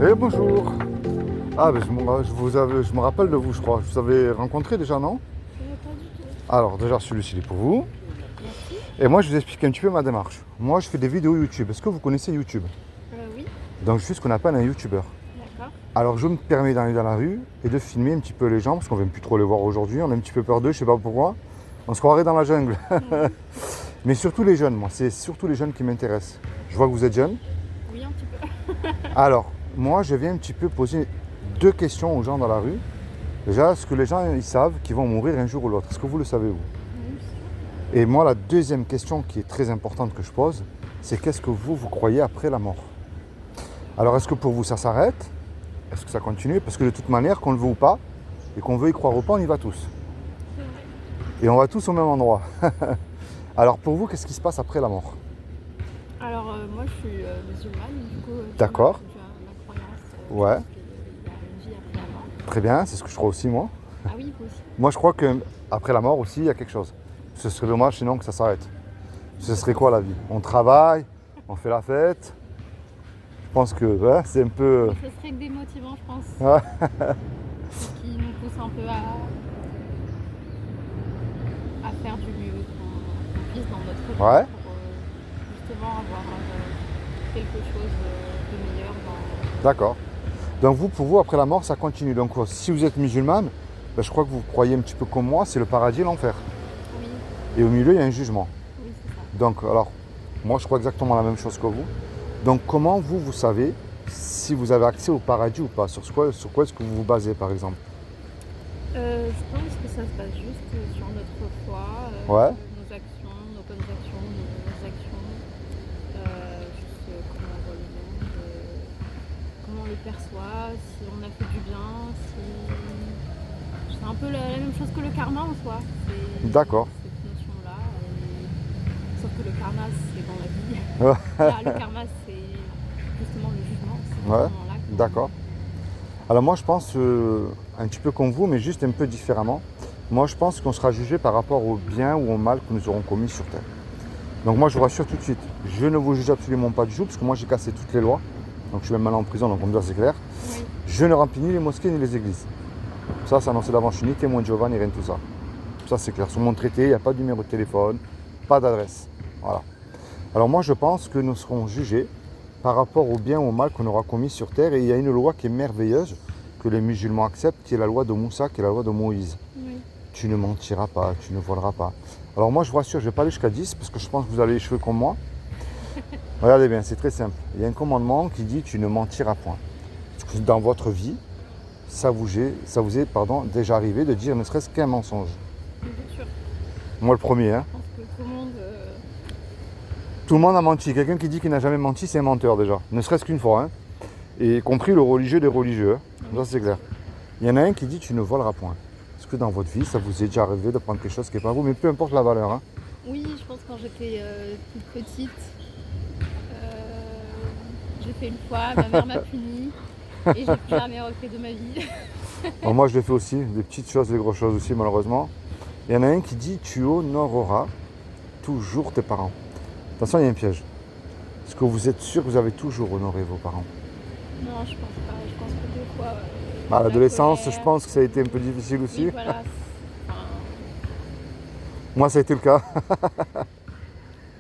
Eh bonjour. Ah ben je me rappelle de vous je crois. Je vous avais rencontré déjà, non? Pas du tout. Alors déjà celui-ci il est pour vous. Merci. Et moi je vous explique un petit peu ma démarche. Moi je fais des vidéos YouTube. Est-ce que vous connaissez YouTube? Oui, Donc je suis ce qu'on appelle un YouTuber. d'accord. Alors je me permets d'aller dans la rue et de filmer un petit peu les gens parce qu'on ne veut plus trop les voir aujourd'hui. On a un petit peu peur d'eux, je sais pas pourquoi. On se croirait dans la jungle. Mhm. Mais surtout les jeunes, moi. C'est surtout les jeunes qui m'intéressent. Je vois que vous êtes jeune. Oui, un petit peu. Alors moi je viens un petit peu poser deux questions aux gens dans la rue. Déjà, ce que les gens ils savent qu'ils vont mourir un jour ou l'autre. Est-ce que vous le savez, vous? Oui, Et moi, la deuxième question qui est très importante que je pose, c'est qu'est-ce que vous croyez après la mort? Alors, est-ce que pour vous, ça s'arrête? Est-ce que ça continue? Parce que de toute manière, qu'on le veut ou pas, et qu'on veut y croire ou pas, on y va tous. c'est vrai. Et on va tous au même endroit. Alors, pour vous, qu'est-ce qui se passe après la mort? Alors, moi, je suis musulmane, du coup, D'accord. tu as ma croyance. Je Ouais, pense qu'il y a une vie après la mort. très bien, c'est ce que je crois aussi, moi. Ah oui, vous aussi. Moi, je crois qu'après la mort aussi, il y a quelque chose. Ce serait dommage sinon que ça s'arrête. Ce serait quoi la vie? On travaille, on fait la fête. Je pense que ouais, c'est un peu... Mais ce serait que démotivant, je pense. Ouais. Ce qui nous pousse un peu à faire du mieux qu'on puisse dans notre vie Ouais. pour justement avoir quelque chose de meilleur dans. D'accord. Donc vous, pour vous, après la mort, ça continue. Donc si vous êtes musulmane, ben, je crois que vous croyez un petit peu comme moi, c'est le paradis et l'enfer. Oui, Et au milieu, il y a un jugement. oui, c'est ça. Donc alors, moi je crois exactement la même chose que vous. Donc comment vous savez si vous avez accès au paradis ou pas? Sur quoi est-ce que vous vous basez par exemple? Je pense que ça se base juste sur notre foi, Ouais, nos actions, nos bonnes actions, nos mauvaises actions, juste comment on voit le monde, comment on le perçoit, si on a fait du bien, si. C'est un peu la même chose que le karma en soi. C'est d'accord. cette notion-là. Sauf que le karma, c'est dans la vie. Ouais, Là, le karma, c'est justement le jugement. C'est ce ouais, moment-là d'accord. Alors moi je pense un petit peu comme vous, mais juste un peu différemment. Moi je pense qu'on sera jugé par rapport au bien ou au mal que nous aurons commis sur Terre. Donc moi je vous rassure tout de suite, je ne vous juge absolument pas du tout, parce que moi j'ai cassé toutes les lois. Donc je suis même maintenant en prison, donc comme ça c'est clair. Oui, Je ne remplis ni les mosquées ni les églises. Ça c'est annoncé d'avant, je suis ni témoin de Jéhovah ni rien de tout ça. Ça c'est clair. Sur mon traité, il n'y a pas de numéro de téléphone, pas d'adresse. Voilà. Alors moi je pense que nous serons jugés par rapport au bien ou au mal qu'on aura commis sur terre. Et il y a une loi qui est merveilleuse, que les musulmans acceptent, qui est la loi de Moussa, qui est la loi de Moïse. oui. Tu ne mentiras pas, tu ne voleras pas. Alors moi je vous rassure, je ne vais pas aller jusqu'à 10 parce que je pense que vous avez les cheveux comme moi. Regardez bien, c'est très simple. Il y a un commandement qui dit tu ne mentiras point. Parce que dans votre vie, ça vous est déjà arrivé de dire ne serait-ce qu'un mensonge. Bien sûr. Moi le premier, hein. Je pense que tout le monde. Tout le monde a menti. Quelqu'un qui dit qu'il n'a jamais menti, c'est un menteur déjà. Ne serait-ce qu'une fois, hein. Et y compris le religieux des religieux, hein. Ça c'est clair. Il y en a un qui dit tu ne voleras point. Est-ce que dans votre vie, ça vous est déjà arrivé de prendre quelque chose qui n'est pas vous, mais peu importe la valeur, hein. Oui, je pense que quand j'étais toute petite, j'ai fait une fois, ma mère m'a punie et j'ai plus jamais refait de ma vie. Alors moi je l'ai fait aussi, des petites choses, des grosses choses aussi malheureusement. Il y en a un qui dit tu honoreras toujours tes parents. Attention, il y a un piège. Est-ce que vous êtes sûr que vous avez toujours honoré vos parents? Non, je pense pas. Je pense que des fois, À la l'adolescence, je colère. pense que ça a été un peu difficile aussi. Oui, voilà. Enfin, Moi, ça a été le cas.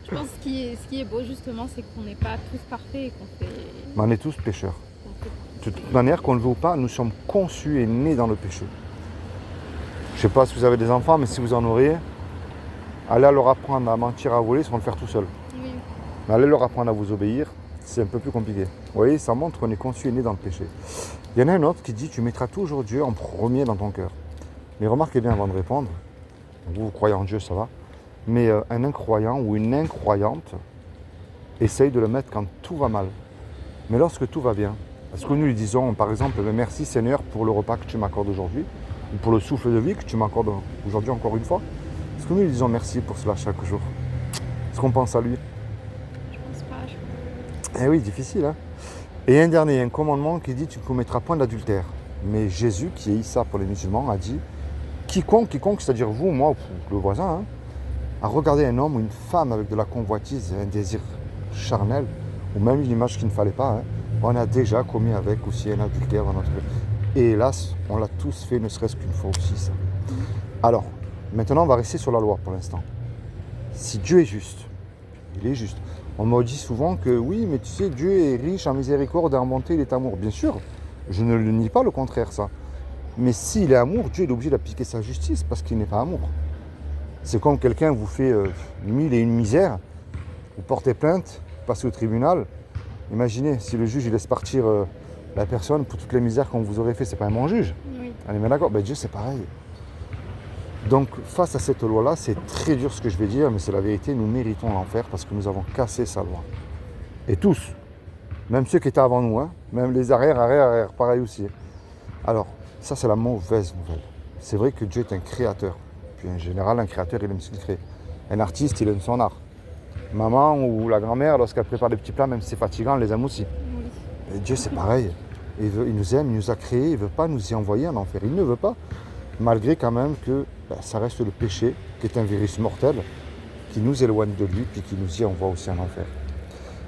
je pense que ce qui est beau justement, c'est qu'on n'est pas tous parfaits et Mais on est tous pécheurs. qu'on fait De toute manière, qu'on le veut ou pas, nous sommes conçus et nés dans le péché. Je ne sais pas si vous avez des enfants, mais si vous en aurez, allez leur apprendre à mentir, à voler, ils vont le faire tout seuls. Oui, Mais allez leur apprendre à vous obéir, c'est un peu plus compliqué. Vous voyez, ça montre qu'on est conçu et né dans le péché. Il y en a un autre qui dit tu mettras toujours Dieu en premier dans ton cœur. Mais remarquez bien avant de répondre, vous croyez en Dieu, ça va. Mais un incroyant ou une incroyante essaye de le mettre quand tout va mal. Mais lorsque tout va bien, est-ce que nous lui disons par exemple merci Seigneur pour le repas que tu m'accordes aujourd'hui, ou pour le souffle de vie que tu m'accordes aujourd'hui encore une fois? Est-ce que nous lui disons merci pour cela chaque jour? Est-ce qu'on pense à lui? je pense pas. Eh oui, difficile, hein. Et un dernier, un commandement qui dit tu ne commettras point d'adultère. Mais Jésus, qui est Issa pour les musulmans, a dit quiconque, c'est-à-dire vous, moi, ou le voisin, hein, a regardé un homme ou une femme avec de la convoitise, un désir charnel, ou même une image qu'il ne fallait pas, hein, on a déjà commis avec aussi un adultère dans notre vie. Et hélas, on l'a tous fait, ne serait-ce qu'une fois aussi, ça. Alors, maintenant, on va rester sur la loi pour l'instant. Si Dieu est juste, il est juste. On me dit souvent que oui, mais tu sais, Dieu est riche en miséricorde et en bonté, il est amour. Bien sûr, je ne le nie pas, le contraire, ça. Mais s'il est amour, Dieu est obligé d'appliquer sa justice parce qu'il n'est pas amour. C'est comme quelqu'un vous fait 1001 misères, vous portez plainte, vous passez au tribunal. Imaginez, si le juge il laisse partir la personne pour toutes les misères qu'on vous aurait fait, c'est pas un bon juge. Oui. On est bien d'accord? Ben Dieu c'est pareil. Donc face à cette loi-là, c'est très dur ce que je vais dire, mais c'est la vérité, nous méritons l'enfer parce que nous avons cassé sa loi. Et tous, même ceux qui étaient avant nous, hein, même les arrière, pareil aussi. Alors, ça c'est la mauvaise nouvelle. C'est vrai que Dieu est un créateur. Puis en général, un créateur, il aime ce qu'il crée. Un artiste, il aime son art. Maman ou la grand-mère, lorsqu'elle prépare des petits plats, même si c'est fatigant, elle les aime aussi. Oui. Et Dieu, c'est pareil. Il nous aime, il nous a créés, il ne veut pas nous y envoyer en enfer. Il ne veut pas. Malgré quand même que ça reste le péché, qui est un virus mortel, qui nous éloigne de lui, puis qui nous y envoie aussi en enfer.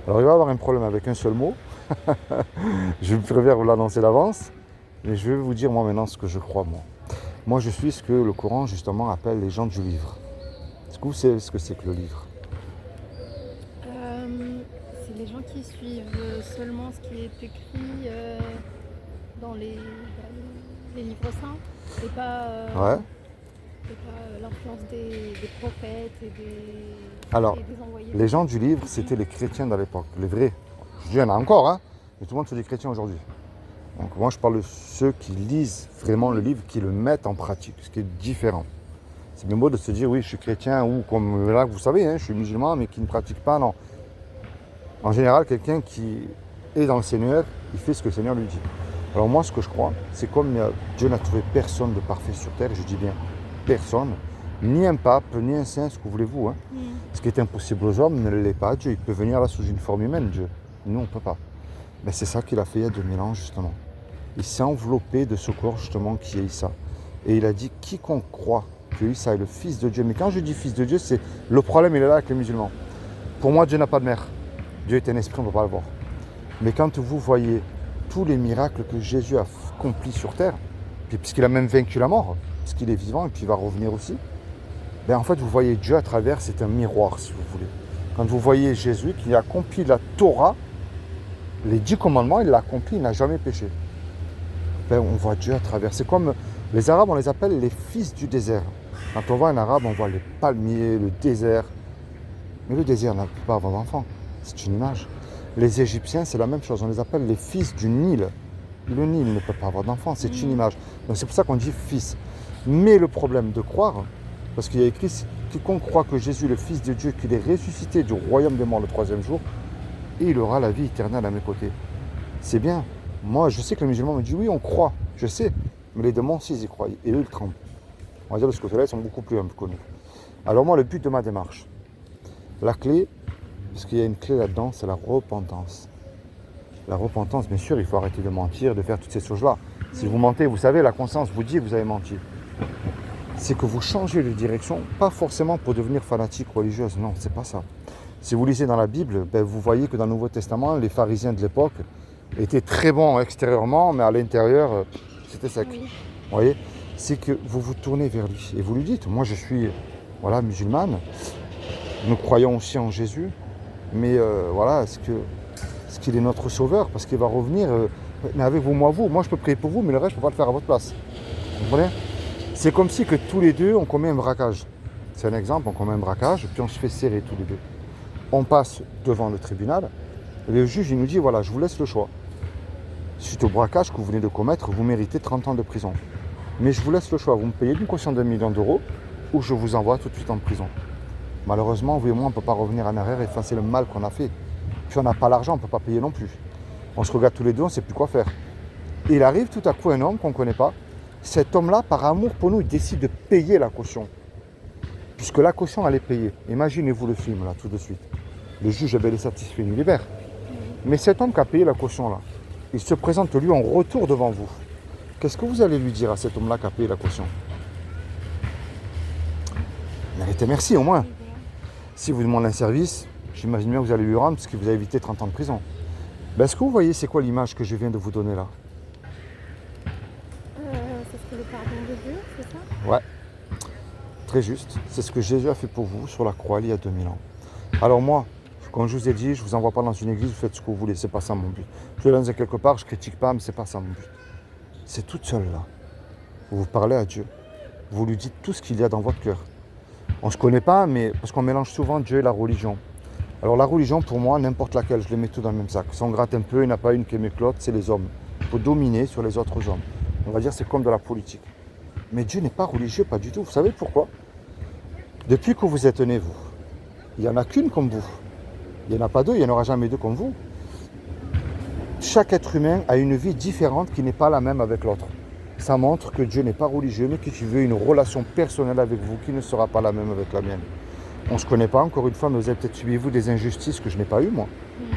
Alors il va y avoir un problème avec un seul mot. Je préfère vous l'annoncer d'avance. Mais je vais vous dire moi maintenant ce que je crois, moi. Moi, je suis ce que le Coran, justement, appelle les gens du livre. Est-ce que vous savez ce que c'est que le livre? C'est les gens qui suivent seulement ce qui est écrit dans les livres saints et pas, l'influence des prophètes et Alors, des envoyés. les gens du livre, c'était les chrétiens de l'époque, les vrais. Je dis, il y en a encore, hein, mais tout le monde sont des chrétiens aujourd'hui. Donc moi, je parle de ceux qui lisent vraiment le livre, qui le mettent en pratique, ce qui est différent. C'est bien beau de se dire, oui, je suis chrétien, ou comme là, vous savez, hein, je suis musulman, mais qui ne pratique pas, non. En général, quelqu'un qui est dans le Seigneur, il fait ce que le Seigneur lui dit. Alors moi, ce que je crois, c'est comme Dieu n'a trouvé personne de parfait sur terre, je dis bien personne, ni un pape, ni un saint, ce que voulez-vous. Hein. Ce qui est impossible aux hommes ne l'est pas à Dieu. Il peut venir là sous une forme humaine, Dieu. Nous, on ne peut pas. Mais c'est ça qu'il a fait il y a 2000 ans, justement. Il s'est enveloppé de ce corps, justement, qui est Issa. Et il a dit, quiconque croit que Issa est le Fils de Dieu. Mais quand je dis Fils de Dieu, c'est le problème, il est là avec les musulmans. Pour moi, Dieu n'a pas de mère. Dieu est un esprit, on ne peut pas le voir. Mais quand vous voyez tous les miracles que Jésus a accomplis sur terre, puis puisqu'il a même vaincu la mort, parce qu'il est vivant et puis il va revenir aussi, ben en fait vous voyez Dieu à travers, c'est un miroir si vous voulez. Quand vous voyez Jésus qui a accompli la Torah, les 10 commandements, il l'a accompli, il n'a jamais péché. Ben, on voit Dieu à travers. C'est comme les Arabes, on les appelle les fils du désert. Quand on voit un Arabe, on voit les palmiers, le désert. Mais le désert n'a pas avoir d'enfants, c'est une image. Les Égyptiens, c'est la même chose, on les appelle les fils du Nil. Le Nil ne peut pas avoir d'enfants, c'est une image. Donc c'est pour ça qu'on dit fils. Mais le problème de croire, parce qu'il y a écrit, quiconque croit que Jésus est le Fils de Dieu, qu'il est ressuscité du royaume des morts le 3e jour, et il aura la vie éternelle à mes côtés. C'est bien. Moi, je sais que les musulmans me disent, oui, on croit, je sais, mais les démons aussi, ils y croient, et eux, ils tremblent. On va dire de ce côté-là, ils sont beaucoup plus humbles que nous. Alors moi, le but de ma démarche, la clé, parce qu'il y a une clé là-dedans, c'est la repentance. La repentance, bien sûr, il faut arrêter de mentir, de faire toutes ces choses-là. Si vous mentez, vous savez, la conscience vous dit que vous avez menti. C'est que vous changez de direction, pas forcément pour devenir fanatique religieuse, non, c'est pas ça. Si vous lisez dans la Bible, ben, vous voyez que dans le Nouveau Testament, les pharisiens de l'époque étaient très bons extérieurement, mais à l'intérieur, c'était sec. Oui. Vous voyez, c'est que vous vous tournez vers lui et vous lui dites, moi je suis musulmane, nous croyons aussi en Jésus, mais est-ce qu'il est notre sauveur, parce qu'il va revenir, mais avec vous, moi je peux prier pour vous, mais le reste je ne peux pas le faire à votre place. Vous comprenez? C'est comme si que tous les deux on commet un braquage. C'est un exemple, on commet un braquage, puis on se fait serrer tous les deux. On passe devant le tribunal, et le juge il nous dit, voilà, je vous laisse le choix. Suite au braquage que vous venez de commettre, vous méritez 30 ans de prison. Mais je vous laisse le choix, vous me payez une caution d'1 million d'euros, ou je vous envoie tout de suite en prison. Malheureusement, vous et moi, on ne peut pas revenir en arrière et effacer le mal qu'on a fait. Puis on n'a pas l'argent, on ne peut pas payer non plus. On se regarde tous les deux, on ne sait plus quoi faire. Et il arrive tout à coup un homme qu'on ne connaît pas. Cet homme-là, par amour pour nous, il décide de payer la caution. Puisque la caution, elle est payée. Imaginez-vous le film, là, tout de suite. Le juge, il est satisfait, il nous libère. Mais cet homme qui a payé la caution, là, il se présente lui en retour devant vous. Qu'est-ce que vous allez lui dire à cet homme-là qui a payé la caution? Méritez merci, au moins. Si vous demandez un service, j'imagine bien que vous allez lui rendre parce qu'il vous a évité 30 ans de prison. Ben, est-ce que vous voyez c'est quoi l'image que je viens de vous donner là? Ça serait le pardon de Dieu, c'est ça? Ouais, très juste. C'est ce que Jésus a fait pour vous sur la croix il y a 2000 ans. Alors moi, comme je vous ai dit, je ne vous envoie pas dans une église, vous faites ce que vous voulez, c'est pas ça mon but. Je vais dans quelque part, je critique pas, mais c'est pas ça mon but. C'est toute seule là. Vous parlez à Dieu. Vous lui dites tout ce qu'il y a dans votre cœur. On ne se connaît pas, mais parce qu'on mélange souvent Dieu et la religion. Alors la religion, pour moi, n'importe laquelle, je les mets tout dans le même sac. Si on gratte un peu, il n'y en a pas une qui est mieux que l'autre, c'est les hommes. Il faut dominer sur les autres hommes. On va dire c'est comme de la politique. Mais Dieu n'est pas religieux, pas du tout. Vous savez pourquoi? Depuis que vous êtes nés, vous, il n'y en a qu'une comme vous. Il n'y en a pas deux, il n'y en aura jamais deux comme vous. Chaque être humain a une vie différente qui n'est pas la même avec l'autre. Ça montre que Dieu n'est pas religieux, mais que tu veux une relation personnelle avec vous qui ne sera pas la même avec la mienne. On ne se connaît pas, encore une fois, mais vous avez peut-être subi, vous, des injustices que je n'ai pas eues, moi.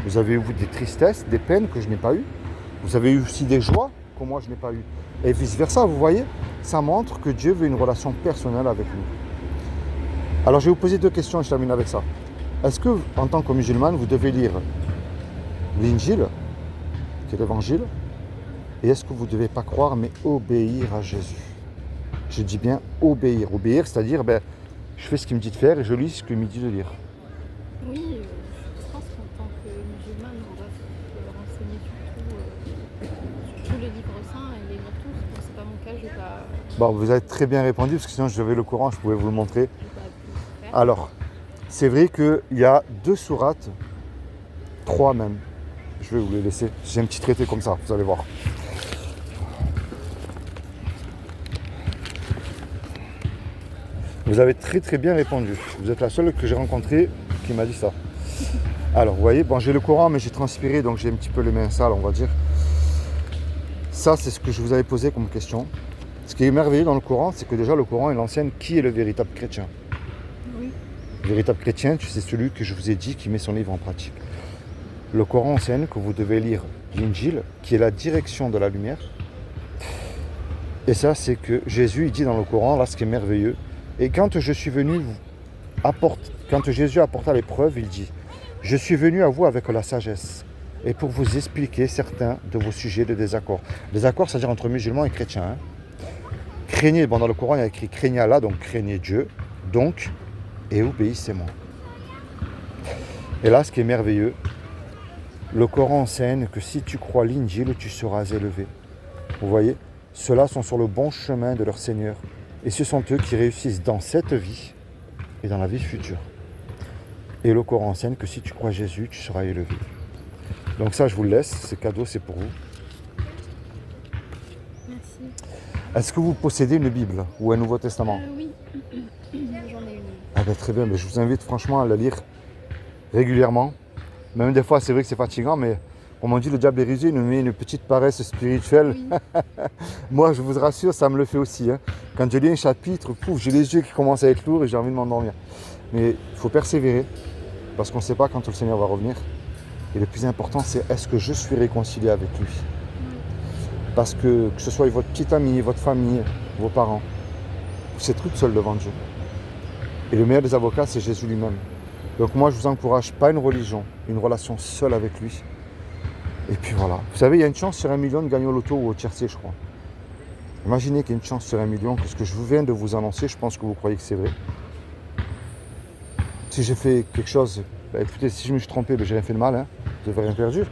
Vous avez eu, vous, des tristesses, des peines que je n'ai pas eues. Vous avez eu aussi des joies que moi, je n'ai pas eues. Et vice-versa, vous voyez, ça montre que Dieu veut une relation personnelle avec nous. Alors, je vais vous poser deux questions et je termine avec ça. Est-ce que, en tant que musulman, vous devez lire l'Injil, qui est l'évangile, et est-ce que vous ne devez pas croire, mais obéir à Jésus? Je dis bien obéir. Obéir, c'est-à-dire, je fais ce qu'il me dit de faire et je lis ce qu'il me dit de lire. Oui, je pense qu'en tant que musulmane, on doit se renseigner sur tous les livres saints et les lire tous. Bon, c'est pas mon cas, je vais pas, Bon, vous avez très bien répondu, parce que sinon, j'avais le Coran, je pouvais vous le montrer. je vais pas pu le faire. Alors, c'est vrai qu'il y a 2 sourates, 3 même. Je vais vous les laisser. J'ai un petit traité comme ça, vous allez voir. Vous avez très très bien répondu. Vous êtes la seule que j'ai rencontrée qui m'a dit ça. Alors, vous voyez, bon, j'ai le Coran, mais j'ai transpiré, donc j'ai un petit peu les mains sales, on va dire. Ça, c'est ce que je vous avais posé comme question. Ce qui est merveilleux dans le Coran, c'est que déjà le Coran, il enseigne qui est le véritable chrétien. Oui. Le véritable chrétien, c'est celui que je vous ai dit qui met son livre en pratique. Le Coran enseigne que vous devez lire l'Injil, qui est la direction de la lumière. Et ça, c'est que Jésus, il dit dans le Coran, là, ce qui est merveilleux. Et quand je suis venu, quand Jésus apporta l'épreuve, il dit, je suis venu à vous avec la sagesse et pour vous expliquer certains de vos sujets de désaccord. Désaccord, c'est-à-dire entre musulmans et chrétiens. Hein. Craignez, bon, dans le Coran, il y a écrit craignez Allah, donc craignez Dieu, donc, et obéissez-moi. Et là, ce qui est merveilleux, le Coran enseigne que si tu crois l'Injil, tu seras élevé. Vous voyez, ceux-là sont sur le bon chemin de leur Seigneur. Et ce sont eux qui réussissent dans cette vie et dans la vie future. Et le Coran enseigne que si tu crois Jésus, tu seras élevé. Donc ça, je vous le laisse, c'est cadeau, c'est pour vous. Merci. Est-ce que vous possédez une Bible ou un Nouveau Testament? Oui, j'en ai une. Ah ben, très bien, mais je vous invite franchement à la lire régulièrement. Même des fois, c'est vrai que c'est fatigant, mais comme on dit, le diable est rusé, il nous met une petite paresse spirituelle. Oui. Moi, je vous rassure, ça me le fait aussi. Hein. Quand je lis un chapitre, pouf, j'ai les yeux qui commencent à être lourds et j'ai envie de m'endormir. Mais il faut persévérer, parce qu'on ne sait pas quand le Seigneur va revenir. Et le plus important, c'est est-ce que je suis réconcilié avec lui? Parce que ce soit votre petite amie, votre famille, vos parents, vous êtes toute seule devant Dieu. Et le meilleur des avocats, c'est Jésus lui-même. Donc moi, je vous encourage, pas une religion, une relation seule avec lui. Et puis voilà. Vous savez, il y a une chance sur 1 million de gagner au loto ou au tiercé, je crois. Imaginez qu'il y a une chance sur 1 million, que ce que je viens de vous annoncer, je pense que vous croyez que c'est vrai. Si j'ai fait quelque chose, écoutez, si je me suis trompé, j'ai rien fait de mal, hein. Vous n'avez rien perdu.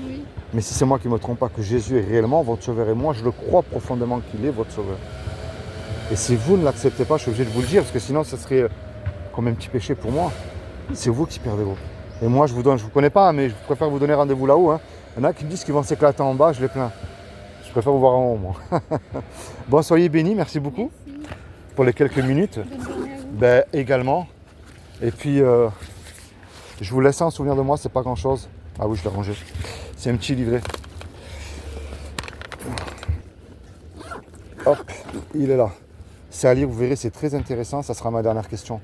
Oui. Mais si c'est moi qui ne me trompe pas, que Jésus est réellement votre sauveur, et moi je le crois profondément qu'il est votre sauveur. Et si vous ne l'acceptez pas, je suis obligé de vous le dire, parce que sinon ça serait comme un petit péché pour moi. C'est vous qui perdez l'eau. Et moi je vous donne, je ne vous connais pas, mais je préfère vous donner rendez-vous là-haut. Hein. Il y en a qui me disent qu'ils vont s'éclater en bas, je les plains. Je préfère vous voir en haut, moi. Bon, soyez bénis, merci beaucoup Merci. pour les quelques minutes. Bonne journée à vous. Également. Et puis, je vous laisse un souvenir de moi, c'est pas grand-chose. Ah oui, je l'ai rangé. C'est un petit livret. Hop, il est là. C'est à lire, vous verrez, c'est très intéressant. Ça sera ma dernière question.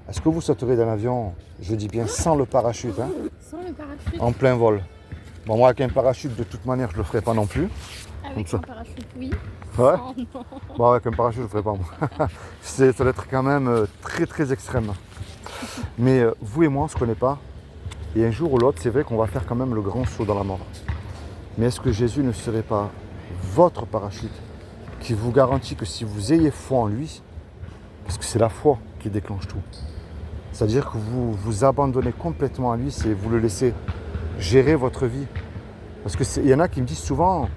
Est-ce que vous sauterez d'un avion, je dis bien sans le parachute, hein, Sans le parachute. en plein vol? Bon, moi, avec un parachute, de toute manière, je le ferai pas non plus. Avec ça. un parachute, oui. Ouais. Sans, non. Bon, avec un parachute, je le ferai pas, moi. Ça doit être quand même très, très extrême. Mais vous et moi, on ne se connaît pas. Et un jour ou l'autre, c'est vrai qu'on va faire quand même le grand saut dans la mort. Mais est-ce que Jésus ne serait pas votre parachute qui vous garantit que si vous ayez foi en lui, parce que c'est la foi qui déclenche tout, c'est-à-dire que vous vous abandonnez complètement à lui, c'est vous le laissez gérer votre vie. Parce qu'il y en a qui me disent souvent,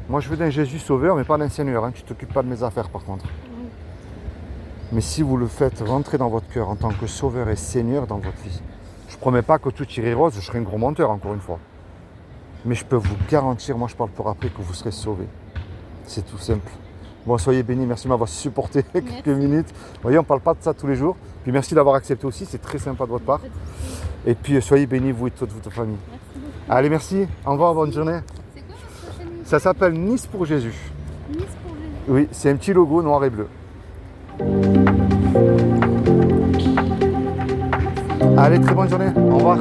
moi je veux d'un Jésus sauveur, mais pas d'un Seigneur, hein, tu ne t'occupes pas de mes affaires par contre. Mais si vous le faites rentrer dans votre cœur en tant que sauveur et Seigneur dans votre vie, je ne promets pas que tout irait rose, je serai un gros menteur encore une fois. Mais je peux vous garantir, moi je parle pour après, que vous serez sauvés. C'est tout simple. Bon, soyez bénis, merci de m'avoir supporté quelques minutes. Vous voyez, on ne parle pas de ça tous les jours. Puis merci d'avoir accepté aussi, c'est très sympa de votre part. Et puis soyez bénis, vous et toute votre famille. Merci beaucoup. Allez, merci. Au revoir, bonne journée. C'est quoi votre chaîne YouTube? Ça s'appelle Nice pour Jésus. Nice pour Jésus. Oui, c'est un petit logo noir et bleu. Allez, très bonne journée. Au revoir.